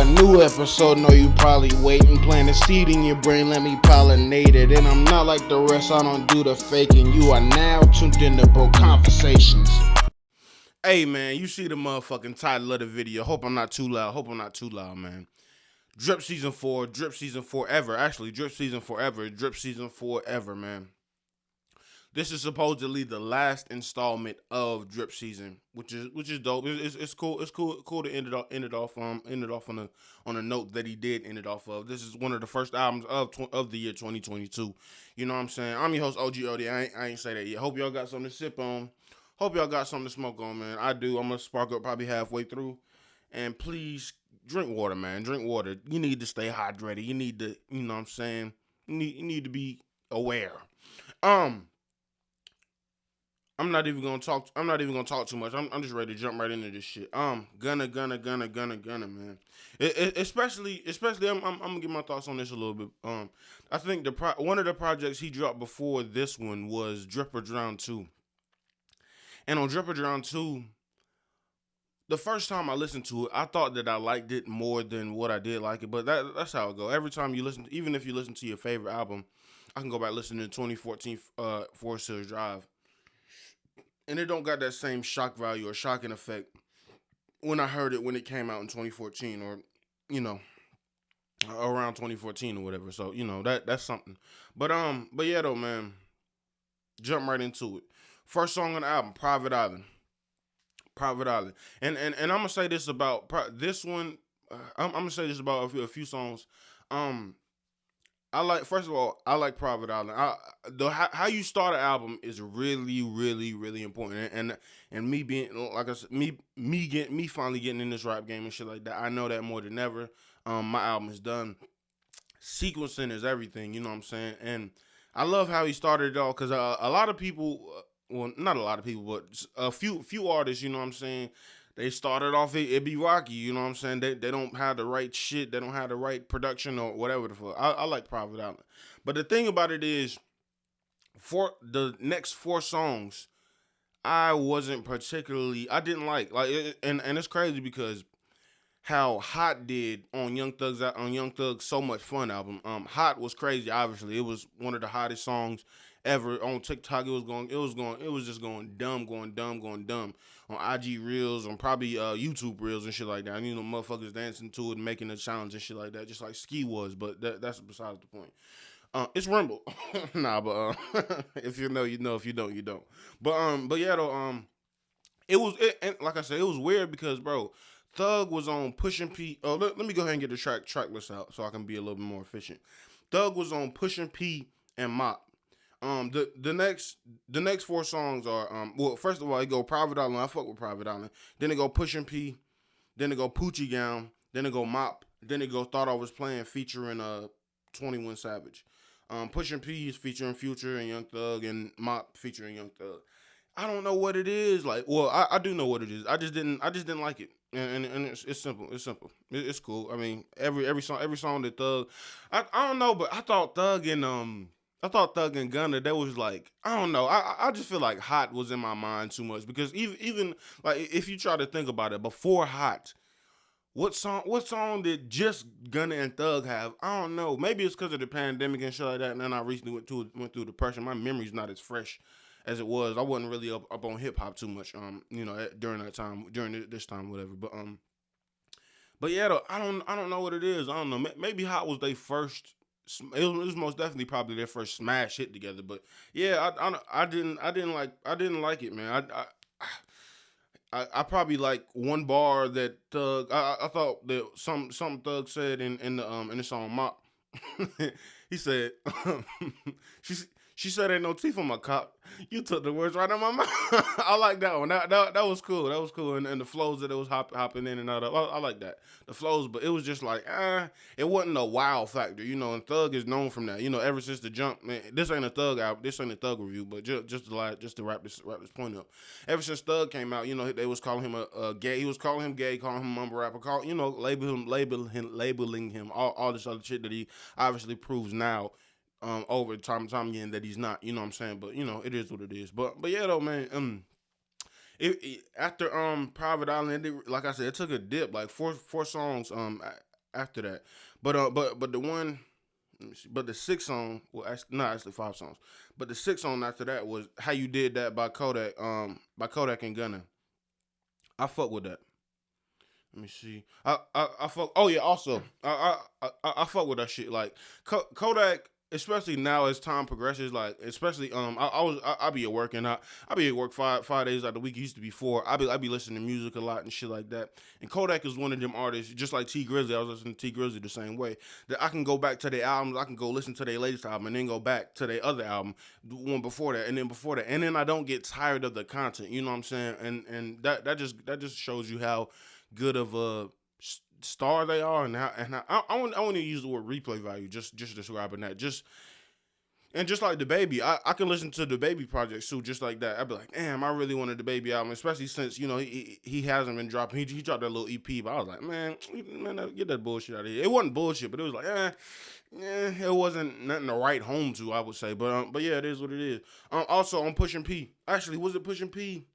new episode, know you probably waiting. Plant a seed in your brain, let me pollinate it. And I'm not like the rest, I don't do the faking. You are now tuned into Bro Conversations. Hey man, you see the motherfucking title of the video. Hope I'm not too loud, man. Drip season 4, drip season forever. Actually, drip season forever, drip season forever, man. This is supposedly the last installment of drip season, which is dope. It's cool. It's cool to end it off on a note that he did end it off of. This is one of the first albums of the year 2022. You know what I'm saying? I'm your host OG OD. I ain't say that yet. Hope y'all got something to sip on. Hope y'all got something to smoke on, man. I do. I'm gonna spark up probably halfway through, and please drink water, man. Drink water. You need to stay hydrated. You need to, you know what I'm saying? You need to be aware. I'm not even gonna talk. I'm not even gonna talk too much. I'm just ready to jump right into this shit. Gunna, man. Especially, I'm gonna give my thoughts on this a little bit. I think one of the projects he dropped before this one was Drip or Drown 2. And on Drip or Drown 2, the first time I listened to it, I thought that I liked it more than what I did like it. But that's how it go. Every time you listen, even if you listen to your favorite album, I can go back listening to 2014 Forest Hills Drive. And it don't got that same shock value or shocking effect when I heard it when it came out in 2014 or, you know, around 2014 or whatever. So, you know, that's something. But yeah though, man. Jump right into it. First song on the album, Private Island. Private Island. And I'm gonna say this about this one. I'm gonna say this about a few songs. First of all, I like Private Island. How you start an album is really, really, really important. And me being, like I said, me finally getting in this rap game and shit like that. I know that more than ever. My album is done. Sequencing is everything. You know what I'm saying? And I love how he started it all because a lot of people, well, not a lot of people, but a few artists. You know what I'm saying? They started off it be rocky, you know what I'm saying? They don't have the right shit, they don't have the right production or whatever the fuck. I like Private Island. But the thing about it is, for the next 4 songs, I didn't like. And it's crazy because how Hot did on Young Thug's So Much Fun album. Hot was crazy, obviously. It was one of the hottest songs ever on TikTok. It was just going dumb on IG Reels, on probably YouTube Reels and shit like that. And, you know, motherfuckers dancing to it, making a challenge and shit like that, just like Ski was. But that's besides the point. It's Rumble. Nah, but if you know, you know. If you don't, you don't. But yeah, though, and like I said, it was weird because, bro, Thug was on Pushin' P. Oh, let me go ahead and get the track list out so I can be a little bit more efficient. Thug was on Pushin' P and Mop. The next 4 songs are well, first of all, it go Private Island. I fuck with Private Island. Then it go Pushin' P. Then it go Poochie Gown. Then it go Mop. Then it go Thought I Was Playing featuring 21 Savage. Pushin' P is featuring Future and Young Thug, and Mop featuring Young Thug. I don't know what it is. Like, well, I do know what it is. I just didn't like it. And it's simple. It's simple. It's cool. I mean, every song that Thug, I don't know, but I thought Thug and Gunna, that was like, I don't know. I just feel like Hot was in my mind too much because even like if you try to think about it, before Hot, what song did just Gunna and Thug have? I don't know. Maybe it's because of the pandemic and shit like that. And then I recently went through depression. My memory's not as fresh as it was. I wasn't really up on hip hop too much. You know, during that time, during this time, whatever. But yeah, though, I don't know what it is. I don't know. Maybe Hot was their first. It was most definitely probably their first smash hit together. But yeah, I didn't like it, man. I probably like one bar that Thug. I thought that some Thug said in the song Mop. He said, she said ain't no teeth on my cock. You took the words right out of my mouth. I like that one. That was cool. That was cool. And the flows that it was hopping in and out of. I like that. The flows, but it was just like, it wasn't a wow factor, you know, and Thug is known from that. You know, ever since the jump, man, this ain't a Thug album, this ain't a Thug review, but just to wrap this point up. Ever since Thug came out, you know, they was calling him a gay. He was calling him gay, calling him mumble rapper, you know, labeling him all this other shit that he obviously proves now over time again that he's not, you know what I'm saying? But you know, it is what it is. But yeah though, man, after Private Island, like I said, it took a dip, like four songs. after that. But the one, let me see, but the sixth song, well, actually, no, actually five songs. But the sixth song after that was "How You Did That" by Kodak and Gunna. I fuck with that. Let me see. I fuck. Oh yeah. Also, I fuck with that shit. Like Kodak, especially now as time progresses. Like especially I be at work and I be at work five days out of the week. It used to be four. I be listening to music a lot and shit like that. And Kodak is one of them artists, just like T Grizzly. I was listening to T Grizzly the same way. That I can go back to their albums. I can go listen to their latest album and then go back to their other album, the one before that, and then before that, and then I don't get tired of the content. You know what I'm saying? And that just shows you how good of a star they are, and how I want to use the word replay value just describing that. Just like the baby, I can listen to the baby project too, just like that. I'd be like, damn, I really wanted the baby album, especially since he hasn't been dropping. He dropped that little EP, but I was like, man, get that bullshit out of here. It wasn't bullshit, but it was like, it wasn't nothing to write home to, I would say. But yeah, it is what it is. Also on Pushing P. Actually, was it Pushing P?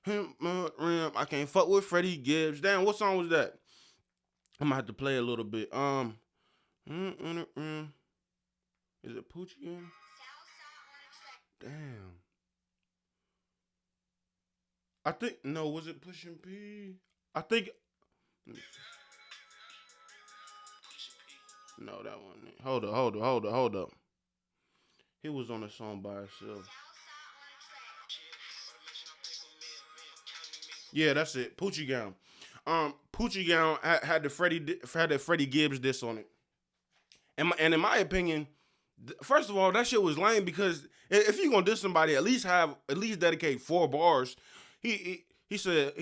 I can't fuck with Freddie Gibbs. Damn, what song was that? I'm gonna have to play a little bit. Is it Poochie again? Damn. I think no. Was it Pushing P? I think no. That one. Hold up. He was on a song by himself. Yeah, that's it. Poochie Gown. Poochie Gown had the Freddie Gibbs diss on it. And in my opinion, first of all, that shit was lame because if you gonna diss somebody, at least dedicate 4 bars. He said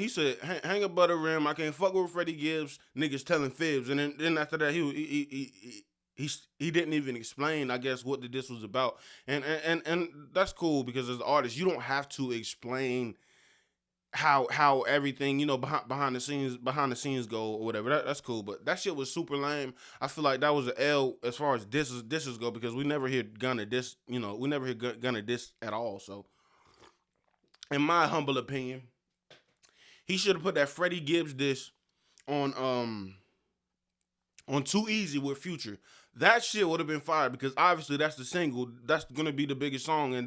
hang a butter rim. I can't fuck with Freddie Gibbs. Niggas telling fibs, and then after that he didn't even explain, I guess, what the diss was about, and that's cool because as an artist, you don't have to explain how everything behind the scenes go or whatever. That's cool, but that shit was super lame. I feel like that was an L as far as disses go because we never hear Gunna diss. We never hear Gunna diss at all. So, in my humble opinion, he should have put that Freddie Gibbs diss on Too Easy with Future. That shit would have been fire because obviously that's the single. That's gonna be the biggest song, and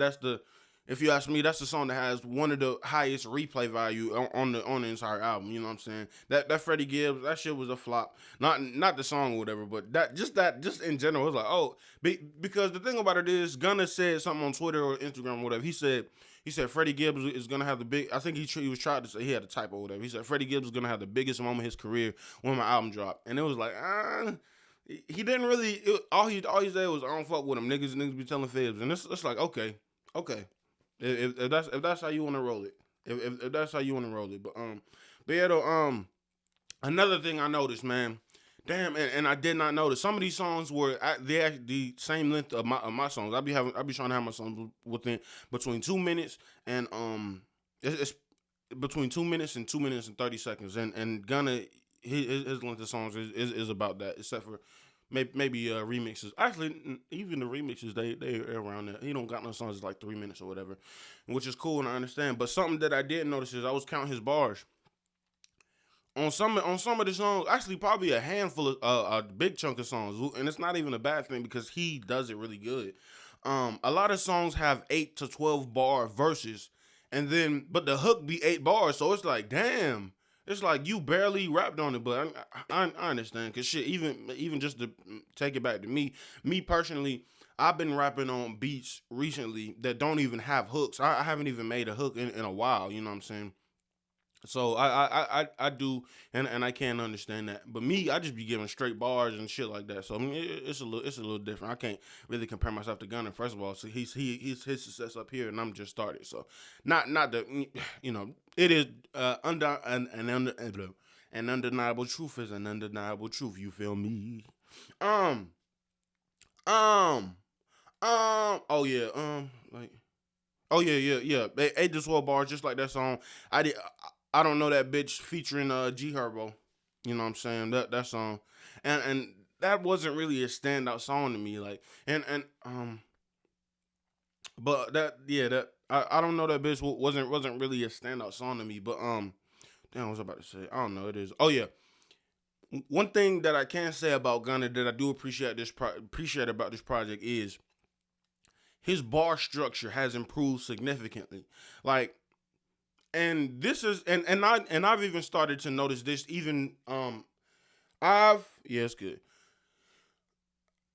if you ask me, that's the song that has one of the highest replay value on the entire album. You know what I'm saying? That Freddie Gibbs, that shit was a flop. Not the song or whatever, but that just in general, it was like, oh, because the thing about it is, Gunna said something on Twitter or Instagram or whatever. He said Freddie Gibbs is gonna have the big. I think he was trying to say he had a typo or whatever. He said Freddie Gibbs is gonna have the biggest moment of his career when my album dropped, and it was like, he didn't really. All he said was I don't fuck with him. Niggas be telling fibs, and it's like okay. If that's how you want to roll it, if that's how you want to roll it, but yeah though, another thing I noticed, man, damn, and I did not notice some of these songs were the same length of my songs. I be trying to have my songs within between 2 minutes and it's between 2 minutes and 2 minutes and 30 seconds, and Gunna his length of songs is about that, except for maybe remixes. Actually, even the remixes they around there. He don't got no songs that's like 3 minutes or whatever, which is cool and I understand. But something that I did notice is I was counting his bars on some of the songs. Actually, probably a handful of a big chunk of songs, and it's not even a bad thing because he does it really good. A lot of songs have 8 to 12 bar verses, and then but the hook be 8 bars, so it's like damn. It's like you barely rapped on it, but I understand because shit. Even just to take it back to me personally, I've been rapping on beats recently that don't even have hooks. I haven't even made a hook in a while. You know what I'm saying? So I do and I can understand that. But me, I just be giving straight bars and shit like that. So I mean, it's a little different. I can't really compare myself to Gunner. First of all, so he's his success up here, and I'm just started. So not the it is an undeniable truth is an undeniable truth. You feel me? Um um oh yeah like. Oh yeah. 8 to 12 bars, just like that song. I did. I don't know that bitch featuring G Herbo. You know what I'm saying? That song, and that wasn't really a standout song to me. Like but that I don't know that bitch wasn't really a standout song to me. But damn, what was I about to say? I don't know. It is. Oh yeah, One thing that I can say about Gunna that I do appreciate about this project is his bar structure has improved significantly. Like, and this is and I've even started to notice this. Even I've yeah, it's good.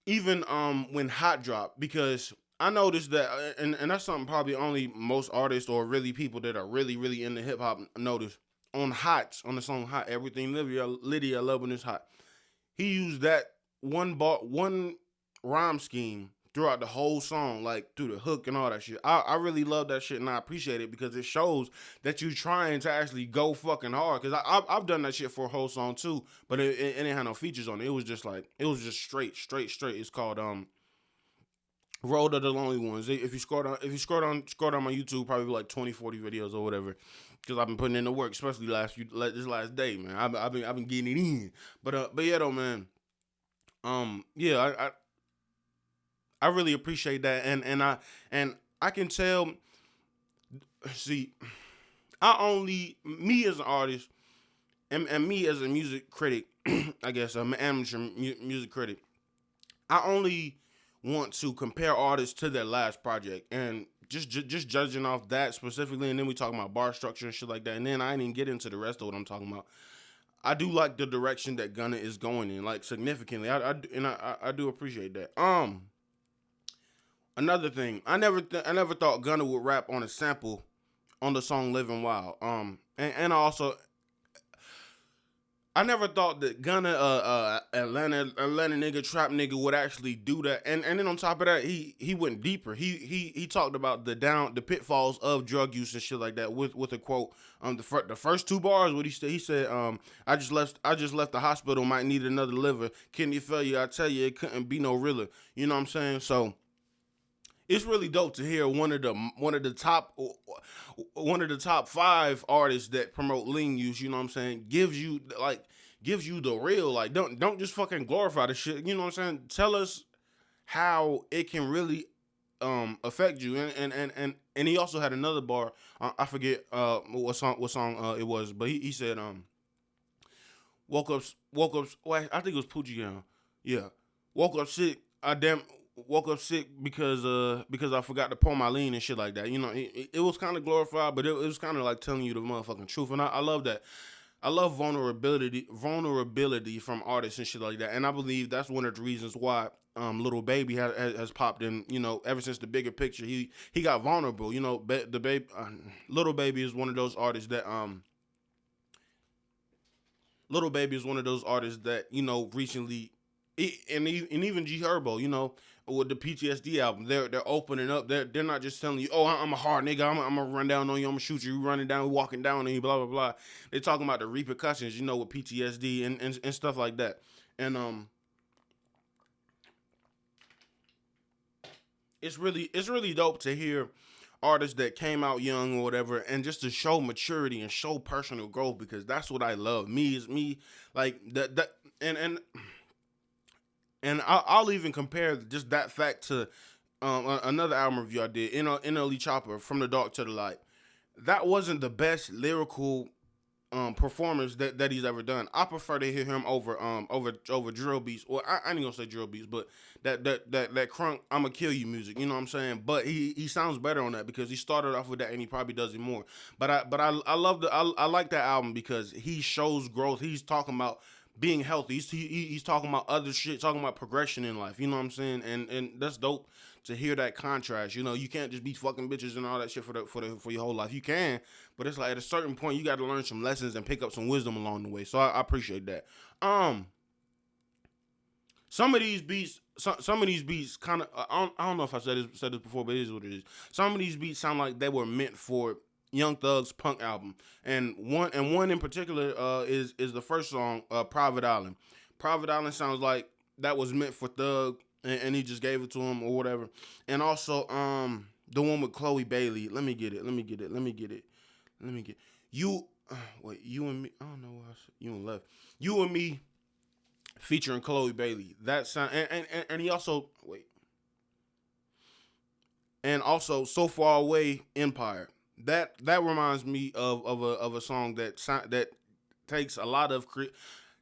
Even when Hot dropped, because I noticed that, and that's something probably only most artists or really people that are really into hip hop notice. On Hot, on the song Hot, everything Lydia loving is hot. He used that one rhyme scheme throughout the whole song, like through the hook and all that shit. I really love that shit and I appreciate it because it shows that you're trying to actually go fucking hard. Cause I've done that shit for a whole song too, but it didn't have no features on it. It was just like it was just straight. It's called Road of the Lonely Ones. If you scroll down my YouTube, probably like 20, 40 videos or whatever. Because I've been putting in the work, especially this last day, man. I've been getting it in. But yeah though, man. Yeah, I really appreciate that, and I can tell. See, I only me as an artist and me as a music critic, I guess I'm an amateur music critic. I only want to compare artists to their last project and just judging off that specifically, and then we talking about bar structure and shit like that, and then I didn't even get into the rest of what I'm talking about. I do like the direction that Gunna is going in, like significantly. I do appreciate that. Another thing, I never thought Gunna would rap on a sample on the song "Living Wild." And I never thought that Gunna, Atlanta nigga, trap nigga would actually do that. And then on top of that, he went deeper. He talked about the pitfalls of drug use and shit like that with a quote. The first two bars, what he said, I just left the hospital, might need another liver, kidney failure. I tell you, it couldn't be no realer. You know what I'm saying? So it's really dope to hear one of the top five artists that promote lean use. You know what I'm saying? Gives you the real, like, don't just fucking glorify the shit. You know what I'm saying? Tell us how it can really affect you. And he also had another bar. I forget what song it was, but he said woke up. Well, I think it was Poochie Gown. Yeah, woke up sick. I damn woke up sick because I forgot to pour my lean and shit like that. You know, it was kind of glorified, but it was kind of like telling you the motherfucking truth, and I love that. I love vulnerability from artists and shit like that, and I believe that's one of the reasons why little baby has popped in. You know, ever since the bigger picture, he got vulnerable. You know, the baby little baby is one of those artists that Little Baby is one of those artists that recently, and even G Herbo, with the PTSD album, they're opening up. They're not just telling you, oh, I'm a hard nigga. I'm gonna run down on you. I'm gonna shoot you. You running down, walking down on you. Blah blah blah. They're talking about the repercussions, with PTSD and stuff like that. And it's really dope to hear artists that came out young or whatever, and just to show maturity and show personal growth, because that's what I love. Me is me, like that and I'll even compare just that fact to another album review I did, NLE Chopper, From the Dark to the Light. That wasn't the best lyrical performance that he's ever done. I prefer to hear him over drill beats. Well, I ain't gonna say drill beats, but that crunk I'ma kill you music. You know what I'm saying? But he sounds better on that because he started off with that and he probably does it more. But I love I like that album because he shows growth. He's talking about being healthy. He's talking about other shit, talking about progression in life. You know what I'm saying? And that's dope to hear that contrast. You can't just be fucking bitches and all that shit for your whole life. You can, but it's like at a certain point you got to learn some lessons and pick up some wisdom along the way. So I appreciate that. Some of these beats, some of these beats, kind of. I don't know if I said this before, but it is what it is. Some of these beats sound like they were meant for Young Thug's punk album, and one in particular is the first song, Private Island. Private Island sounds like that was meant for Thug, and he just gave it to him or whatever. And also the one with Chloe Bailey. Let me get it. Let me get it. Let me get it. Let me get you. Wait, you and me. I don't know why I said you and left. You and me featuring Chloe Bailey. That sound and he also wait. And also So Far Away Empire. That reminds me of a song that takes a lot of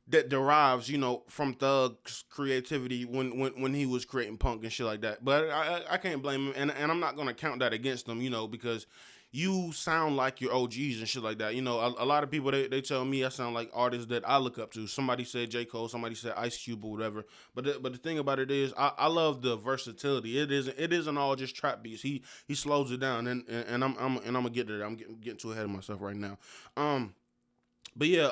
that derives, from Thug's creativity when he was creating punk and shit like that. But I can't blame him, and I'm not gonna count that against him, because you sound like your OGs and shit like that. A lot of people they tell me I sound like artists that I look up to. Somebody said J. Cole, somebody said Ice Cube or whatever. But the thing about it is I love the versatility. It isn't all just trap beats. He slows it down, and I'm gonna get to that. I'm getting too ahead of myself right now. Um but yeah,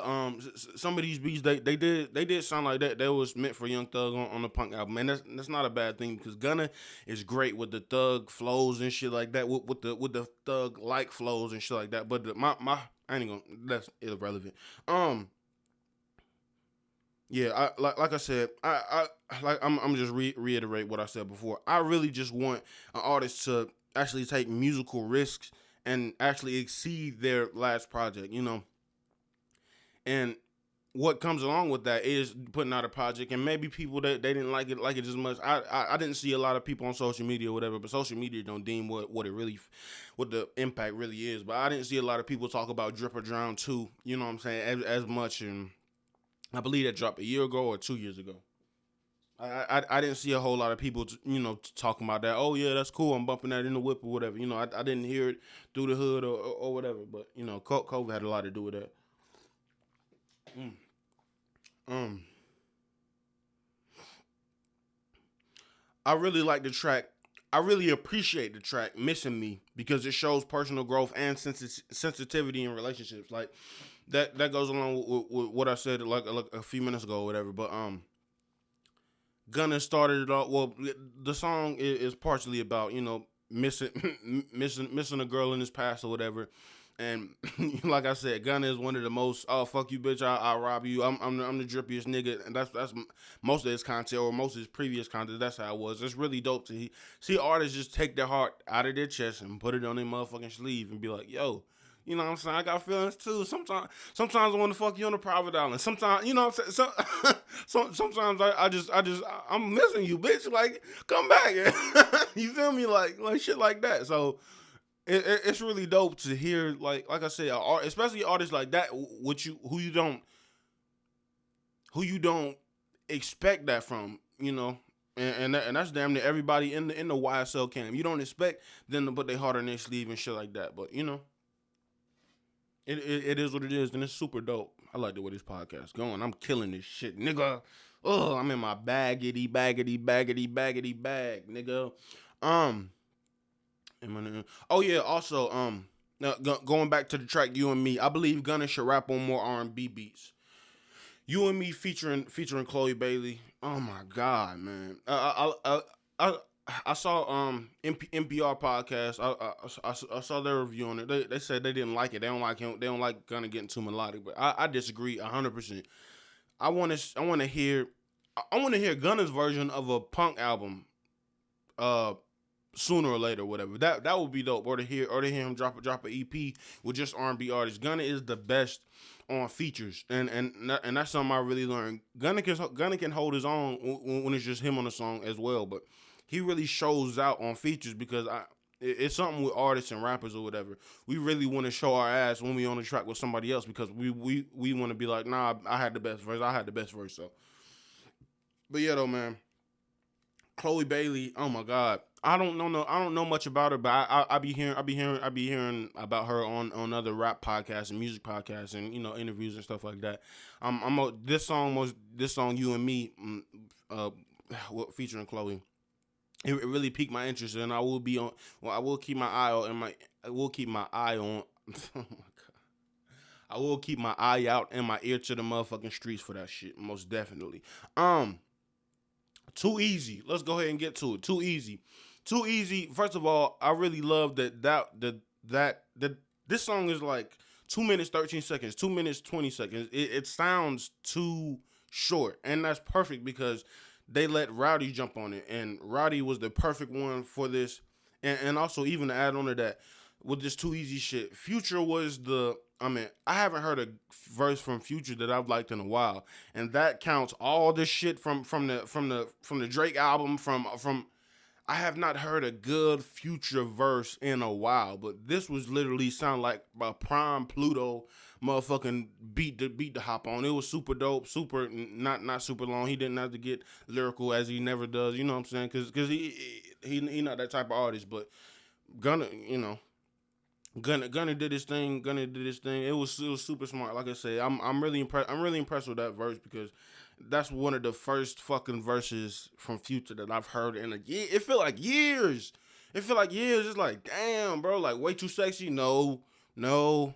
some of these beats they did sound like that was meant for Young Thug on the Punk album, and that's not a bad thing because Gunna is great with the Thug flows and shit like that, with the Thug like flows and shit like that. But my I ain't gonna that's irrelevant. Um, yeah, like I said, I'm just reiterate what I said before. I really just want an artist to actually take musical risks and actually exceed their last project, and what comes along with that is putting out a project, and maybe people that they didn't like it as much. I didn't see a lot of people on social media or whatever, but social media don't deem what it really, what the impact really is. But I didn't see a lot of people talk about Drip or Drown 2, you know what I'm saying, as much. And I believe that dropped a year ago or 2 years ago. I didn't see a whole lot of people, talking about that. Oh yeah, that's cool. I'm bumping that in the whip or whatever. I didn't hear it through the hood or whatever. But COVID had a lot to do with that. Mm. Um, I really like the track. I really appreciate the track "Missing Me" because it shows personal growth and sensitivity in relationships. Like that goes along with what I said like a few minutes ago or whatever. But Gunna started it off. Well, the song is partially about missing missing a girl in his past or whatever. And like I said, Gunna is one of the most fuck you bitch, I rob you. I'm the drippiest nigga, and that's most of his content or most of his previous content. That's how it was. It's really dope to see artists just take their heart out of their chest and put it on their motherfucking sleeve and be like, yo. You know what I'm saying? I got feelings too. Sometimes I want to fuck you on a private island. Sometimes, you know what I'm saying? Sometimes I'm missing you, bitch. Like, come back. You feel me? Like shit like that. So it's really dope to hear, like I said, especially artists like that, who you don't expect that from, and that's damn near everybody in the YSL camp. You don't expect them to put their heart on their sleeve and shit like that, but it is what it is, and it's super dope. I like the way this podcast going. I'm killing this shit, nigga. Oh, I'm in my baggity baggity baggity baggity bag, nigga. Um. Oh yeah. Also, now, going back to the track "You and Me," I believe Gunna should rap on more R&B beats. "You and Me" featuring Chloe Bailey. Oh my god, man. I saw NPR podcast. I saw their review on it. They said they didn't like it. They don't like him. They don't like Gunna getting too melodic. But I disagree 100%. I want to hear Gunna's version of a punk album. Uh, Sooner or later, whatever. That would be dope. Or to hear him drop a EP with just R&B artists. Gunna is the best on features, and that's something I really learned. Gunna can hold his own when it's just him on the song as well, but he really shows out on features because it's something with artists and rappers or whatever. We really want to show our ass when we on the track with somebody else because we want to be like, nah, I had the best verse. I had the best verse. So, but yeah, though, man. Chloe Bailey, oh my God, I don't know much about her, but I be hearing about her on other rap podcasts and music podcasts and interviews and stuff like that. This song "You and Me," featuring Chloe. It really piqued my interest, and I will be on. Well, I will keep my eye on, and my I will keep my eye on. Oh my God. I will keep my eye out and my ear to the motherfucking streets for that shit, most definitely. Um, Too easy. Let's go ahead and get to it. Too easy. Too easy. First of all, I really love that this song is like 2 minutes 13 seconds, 2 minutes 20 seconds. It sounds too short, and that's perfect because they let Rowdy jump on it, and Rowdy was the perfect one for this. And also even to add on to that, with this too easy shit, Future was the. I mean, I haven't heard a verse from Future that I've liked in a while, and that counts all the shit from the Drake album. From I have not heard a good Future verse in a while, but this was literally sound like a prime Pluto motherfucking beat to hop on. It was super dope, super not super long. He didn't have to get lyrical as he never does. You know what I'm saying? Because he not that type of artist, but Gunna, Gunna did his thing. Gunna did his thing. It was super smart. Like I said, I'm really impressed. I'm really impressed with that verse because that's one of the first fucking verses from Future that I've heard in a year. It feel like years. It feel like years. It's like damn, bro. Like way too sexy. No, no,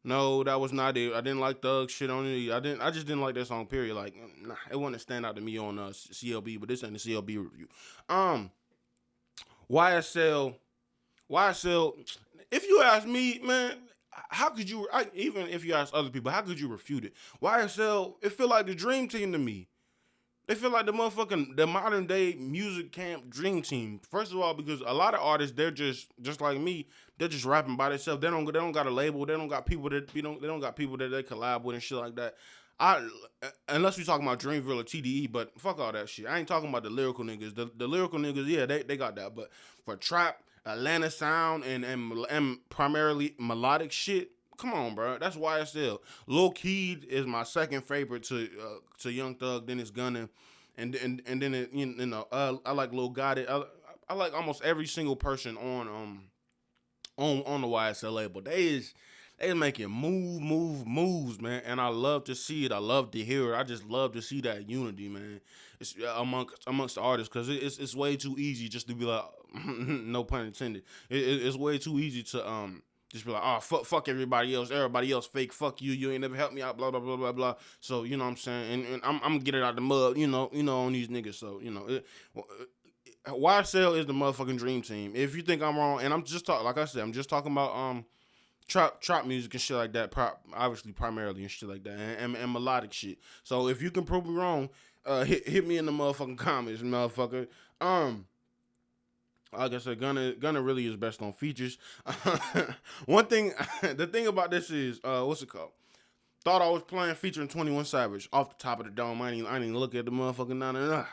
no. That was not it. I didn't like Thug shit on it. I just didn't like that song. Period. Like nah, it wouldn't stand out to me on CLB, but this ain't a CLB review. Um, YSL. YSL, if you ask me, man, how could you? Even if you ask other people, how could you refute it? YSL, it feel like the dream team to me. They feel like the modern day music camp dream team. First of all, because a lot of artists, they're just like me. They're just rapping by themselves. They don't got a label. They don't got people that they don't got people that they collab with and shit like that. I Unless we talking about Dreamville or TDE, but fuck all that shit. I ain't talking about the lyrical niggas. The lyrical niggas, yeah, they got that. But for trap, Atlanta sound, and primarily melodic shit, come on, bro. That's YSL. Lil Keed is my second favorite to Young Thug. Then it's Gunna, and then I like Lil Gotti. I like almost every single person on the YSL label. They making moves, man, and I love to see it. I love to hear it. I just love to see that unity, man. It's amongst the artists because it's way too easy just to be like, no pun intended. It's way too easy to just be like, oh fuck everybody else fake, fuck you, you ain't never helped me out, blah blah blah blah blah. So you know what I'm saying, and I'm gonna get it out the mud, on these niggas. So YSL is the motherfucking dream team. If you think I'm wrong, and I'm just talking, like I said, I'm just talking about trap music and shit like that, obviously primarily and shit like that, and melodic shit. So if you can prove me wrong, hit me in the motherfucking comments, motherfucker. Like I said, Gunna really is best on features. One thing, the thing about this is, what's it called? Thought I was playing featuring 21 Savage off the top of the dome. I ain't even look at the motherfucking nine.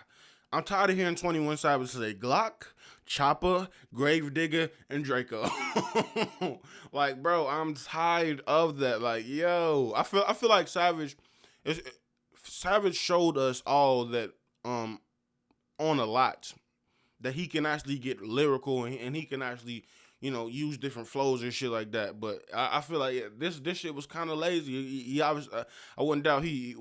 I'm tired of hearing 21 Savage say Glock, Chopper, Gravedigger, and Draco. Like, bro, I'm tired of that. Like, yo, I feel like Savage showed us all that on a lot that he can actually get lyrical and he can actually use different flows and shit like that. But I feel like this shit was kind of lazy. He obviously, I wouldn't doubt he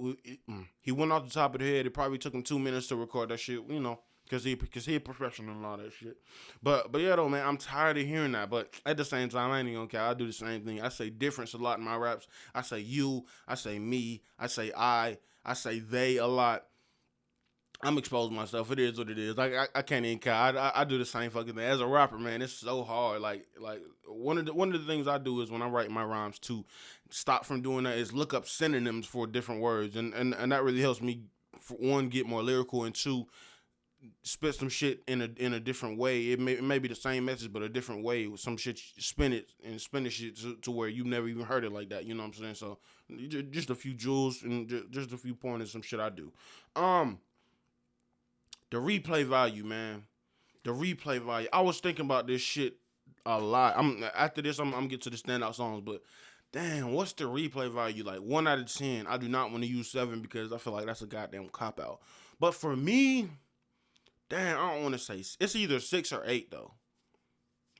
went off the top of the head. It probably took him 2 minutes to record that shit, because he a professional and all that shit. But yeah though, man, I'm tired of hearing that. But at the same time, I ain't even gonna care. I do the same thing. I say difference a lot in my raps. I say you, I say me, I say I say they a lot. I'm exposing myself. It is what it is. Like I can't even care. I do the same fucking thing as a rapper, man. It's so hard. Like one of the things I do is when I write my rhymes to stop from doing that is look up synonyms for different words, and that really helps me. For one, get more lyrical, and two, spit some shit in a different way. It may be the same message, but a different way. Some shit, spin the shit to where you never even heard it like that. You know what I'm saying? So just a few jewels and just a few pointers, some shit I do. The replay value, man. The replay value. I was thinking about this shit a lot. After this, I'm gonna get to the standout songs, but damn, what's the replay value? Like 1 out of 10. I do not want to use 7 because I feel like that's a goddamn cop out. But for me, damn, I don't want to say it's either 6 or 8 though.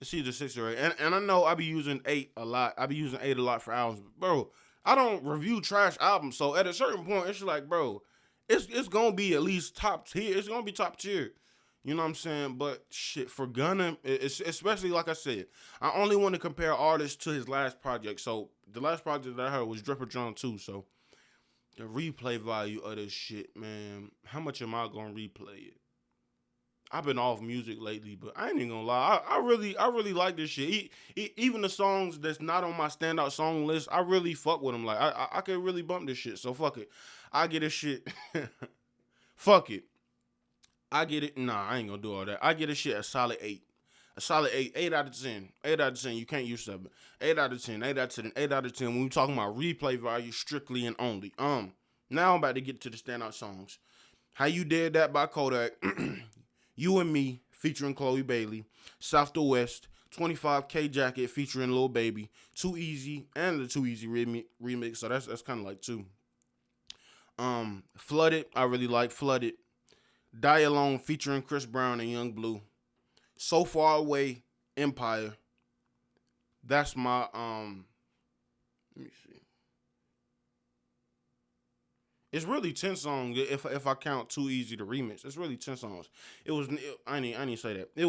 It's either 6 or 8, and I know I be using 8 a lot. I be using 8 a lot for albums, bro. I don't review trash albums, so at a certain point, it's like, bro, it's gonna be at least top tier. It's gonna be top tier. You know what I'm saying? But shit, for Gunna, it's especially like I said, I only want to compare artists to his last project. So the last project that I heard was Dripper John 2. So the replay value of this shit, man. How much am I gonna replay it? I've been off music lately, but I ain't even gonna lie. I really like this shit. Even the songs that's not on my standout song list, I really fuck with them. Like I could really bump this shit. So fuck it. I get this shit. Fuck it. I get it. Nah, I ain't gonna do all that. I get this shit a solid 8. A solid 8. 8 out of 10. 8 out of 10. You can't use 7. 8 out of 10. 8 out of 10. 8 out of 10. When we talking about replay value strictly and only. Now I'm about to get to the standout songs. How You Did That by Kodak. You and Me, featuring Chloe Bailey, South to West, 25K Jacket featuring Lil Baby, Too Easy, and the Too Easy remix. So that's kind of like two. Flooded, I really like Flooded. Die Alone featuring Chris Brown and Young Blue. So Far Away, Empire. That's my let me see. It's really 10 songs if I count Too Easy the remix. It's really 10 songs. I didn't say that. It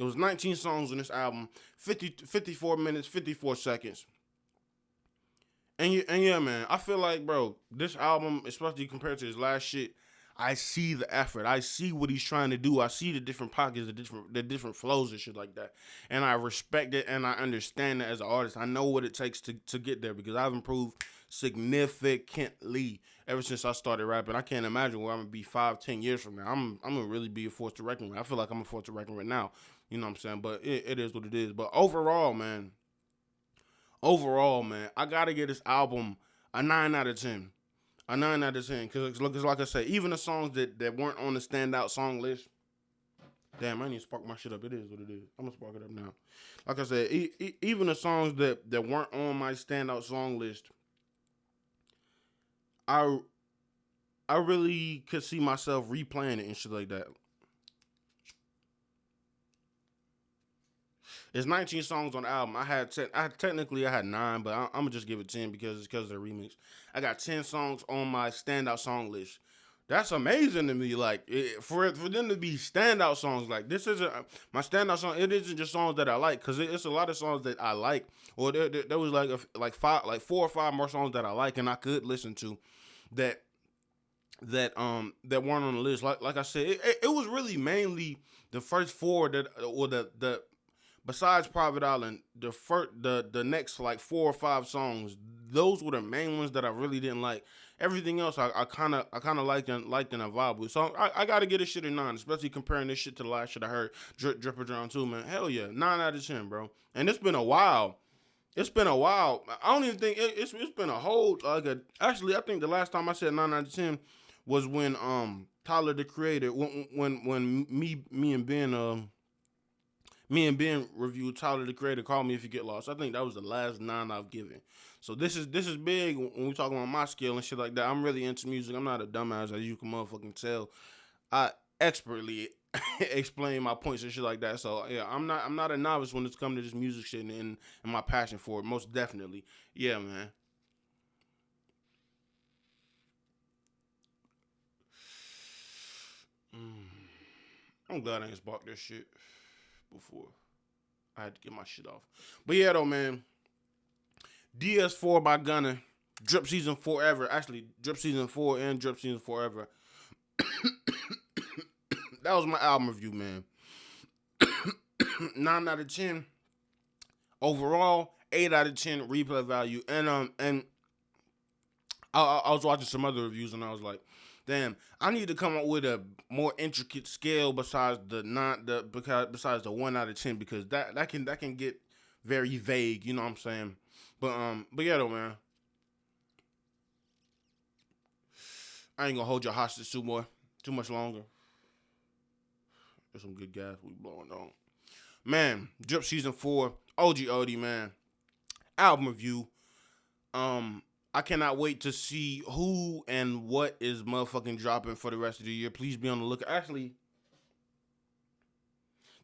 was 19 songs on this album, 54 minutes, 54 seconds. And yeah, man, I feel like, bro, this album, especially compared to his last shit, I see the effort. I see what he's trying to do. I see the different pockets, the different flows and shit like that. And I respect it and I understand that as an artist. I know what it takes to get there because I've improved significantly ever since I started rapping. I can't imagine where I'm gonna be 5-10 years from now. I'm gonna really be a force to reckon with. I feel like I'm a force to reckon with now. You know what I'm saying? But it is what it is. But overall, man, I gotta give this album a 9 out of 10. A 9 out of 10. Because like I said, even the songs that weren't on the standout song list. Damn, I need to spark my shit up. It is what it is. I'm going to spark it up now. Like I said, even the songs that weren't on my standout song list, I really could see myself replaying it and shit like that. There's 19 songs on the album. I had 9, but I'm gonna just give it 10 because of the remix. I got 10 songs on my standout song list. That's amazing to me. Like for them to be standout songs, like this isn't my standout song. It isn't just songs that I like because it's a lot of songs that I like, or there was like 4 or 5 more songs that I like and I could listen to that weren't on the list. Like I said, it was really mainly the first 4 the besides Private Island, the next like 4 or 5 songs, those were the main ones that I really didn't like. Everything else I kind of liked and vibe with. So I gotta get this shit a 9, especially comparing this shit to the last shit I heard, Dripper Drown 2, man. Hell yeah, 9 out of 10, bro. And it's been a while. I don't even think it's been a whole actually I think the last time I said 9 out of 10 was when Tyler the Creator when me and Ben reviewed Tyler the Creator, Call Me If You Get Lost. I think that was the last 9 I've given. So this is big when we talking about my skill and shit like that. I'm really into music. I'm not a dumbass, as you can motherfucking tell. I expertly explain my points and shit like that. So yeah, I'm not a novice when it's come to this music shit and my passion for it. Most definitely. Yeah, man. I'm glad I ain't sparked this shit before. I had to get my shit off. But yeah, though, man. DS4 by Gunna. Drip Season Forever. Actually, Drip Season 4 and Drip Season Forever. That was my album review, man. 9 out of 10. Overall, 8 out of 10 replay value. And I was watching some other reviews and I was like, damn, I need to come up with a more intricate scale besides the 1 out of 10 because that can get very vague, you know what I'm saying? But yeah though, man. I ain't gonna hold your hostage too much longer. There's some good gas we blowing on. Man, Drip Season 4, OG, man. Album review. I cannot wait to see who and what is motherfucking dropping for the rest of the year. Please be on the lookout. Actually,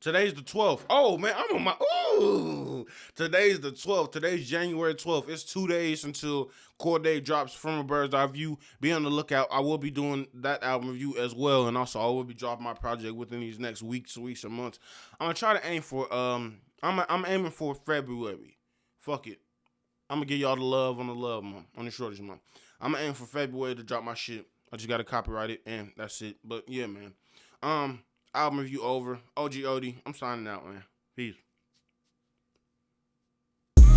today's the 12th. Oh, man, I'm on my... Ooh! Today's the 12th. Today's January 12th. It's 2 days until Corday drops From a Bird's Eye View. Be on the lookout. I will be doing that album review as well. And also, I will be dropping my project within these next weeks or months. I'm going to try to aim for... I'm aiming for February. Fuck it. I'm going to give y'all the love on the love month. On the shortest month. I'm going to aim for February to drop my shit. I just got to copyright it. And that's it. But, yeah, man. Album review over. OG Odie. I'm signing out, man. Peace.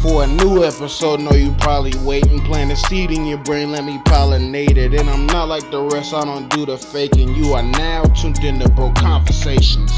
For a new episode, know you probably waiting. Plant a seed in your brain, let me pollinate it. And I'm not like the rest, I don't do the faking. You are now tuned into Bro Conversations.